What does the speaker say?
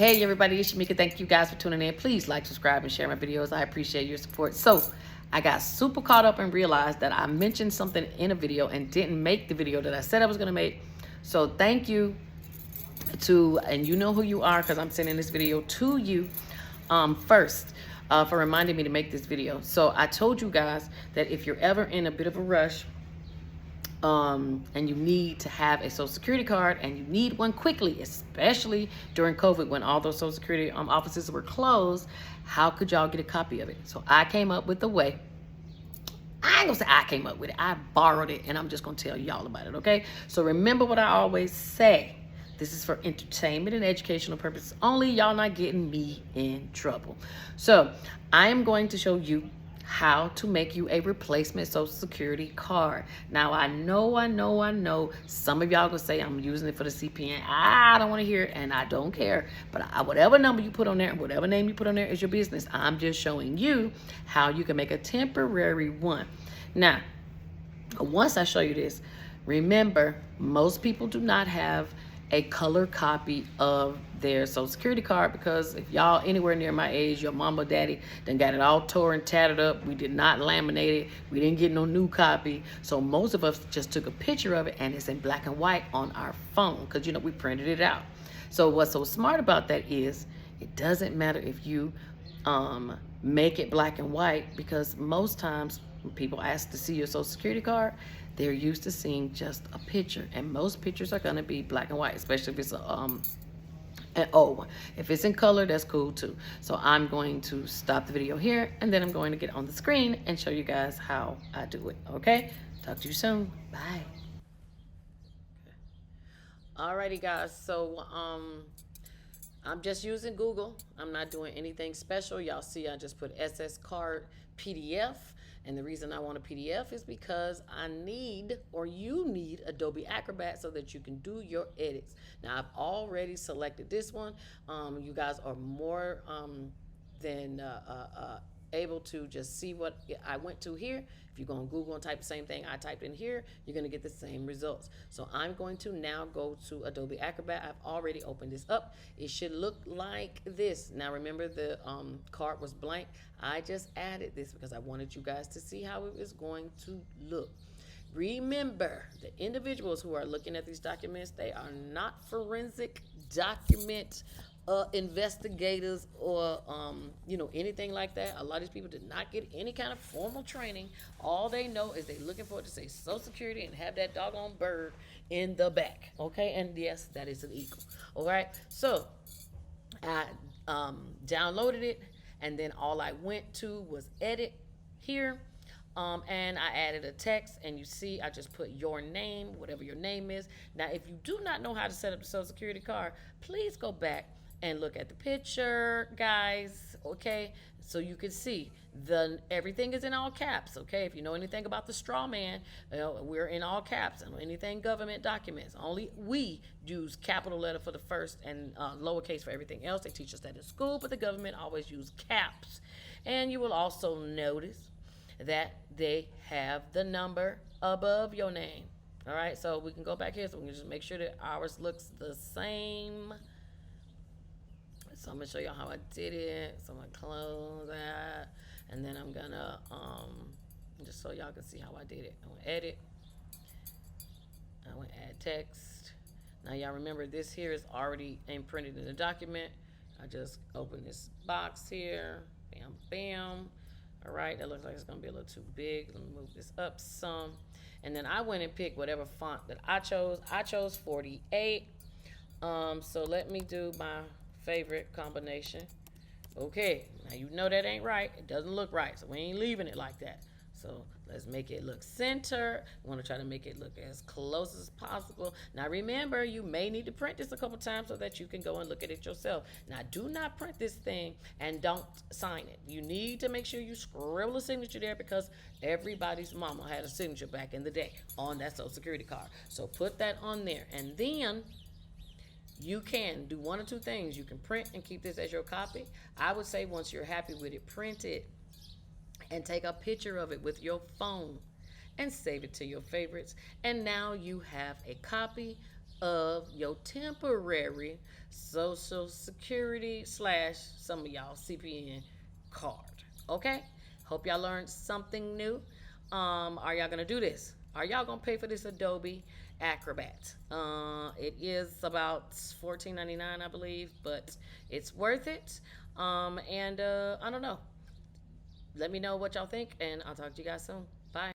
Hey everybody, it's Shamika. Thank you guys for tuning in. Please like, subscribe, and share my videos. I appreciate your support. So I got super caught up and realized that I mentioned something in a video and didn't make the video that I said I was going to make. So thank you and you know who you are because I'm sending this video to you first for reminding me to make this video. So I told you guys that if you're ever in a bit of a rush, and you need to have a Social Security card, and you need one quickly, especially during COVID when all those Social Security offices were closed, how could y'all get a copy of it? So I came up with a way. I ain't gonna say I came up with it. I borrowed it, and I'm just gonna tell y'all about it, okay? So remember what I always say. This is for entertainment and educational purposes only. Y'all not getting me in trouble. So I am going to show you how to make you a replacement Social Security card. Now, I know some of y'all gonna say I'm using it for the CPN. I don't want to hear it, and I don't care. But whatever number you put on there, whatever name you put on there is your business. I'm just showing you how you can make a temporary one. Now, once I show you this, remember, most people do not have a color copy of their Social Security card, because if y'all anywhere near my age, your mama, daddy done got it all tore and tattered up. We did not laminate it. We didn't get no new copy. So most of us just took a picture of it, and it's in black and white on our phone because, you know, we printed it out. So what's so smart about that is it doesn't matter if you make it black and white, because most times when people ask to see your Social Security card, they're used to seeing just a picture, and most pictures are going to be black and white, especially if it's an old one. If it's in color, that's cool too. So I'm going to stop the video here, and then I'm going to get on the screen and show you guys how I do it. Okay, talk to you soon. Bye. Alrighty guys, so I'm just using Google. I'm not doing anything special. Y'all see I just put SS card PDF. And the reason I want a PDF is because I need, or you need, Adobe Acrobat so that you can do your edits. Now, I've already selected this one. You guys are more than able to just see what I went to here. If you go on Google and type the same thing I typed in here, you're going to get the same results. So I'm going to now go to Adobe Acrobat. I've already opened this up. It should look like this. Now remember, the card was blank. I just added this because I wanted you guys to see how it is going to look. Remember, the individuals who are looking at these documents, they are not forensic document investigators or anything like that. A lot of these people did not get any kind of formal training. All they know is they're looking for it to say Social Security and have that doggone bird in the back. Okay, and yes, that is an eagle. All right, so I downloaded it, and then all I went to was edit here. And I added a text, and you see I just put your name, whatever your name is. Now, if you do not know how to set up the Social Security card, please go back and look at the picture, guys, okay? So you can see everything is in all caps, okay? If you know anything about the straw man, we're in all caps. And anything government documents, only we use capital letter for the first and lowercase for everything else. They teach us that in school, but the government always use caps. And you will also notice that they have the number above your name. All right, so we can go back here so we can just make sure that ours looks the same. So I'm gonna show y'all how I did it. So I'm gonna close that, and then I'm gonna just so y'all can see how I did it. I'm gonna edit. I went add text. Now y'all remember this here is already imprinted in the document. I just open this box here. Bam, bam. All right, that looks like it's gonna be a little too big. Let me move this up some. And then I went and picked whatever font that I chose. I chose 48. So let me do my favorite combination. Okay, now you know that ain't right. It doesn't look right, so we ain't leaving it like that. So let's make it look center. We want to try to make it look as close as possible. Now remember, you may need to print this a couple times so that you can go and look at it yourself. Now do not print this thing and don't sign it. You need to make sure you scribble a signature there, because everybody's mama had a signature back in the day on that Social Security card. So put that on there, and then you can do one or two things. You can print and keep this as your copy. I would say once you're happy with it, print it and take a picture of it with your phone and save it to your favorites. And now you have a copy of your temporary social security slash some of y'all CPN card. Okay? Hope y'all learned something new. Are y'all gonna do this? Are y'all gonna pay for this Adobe Acrobat? It is about $14.99, I believe, but it's worth it. And I don't know. Let me know what y'all think, and I'll talk to you guys soon. Bye.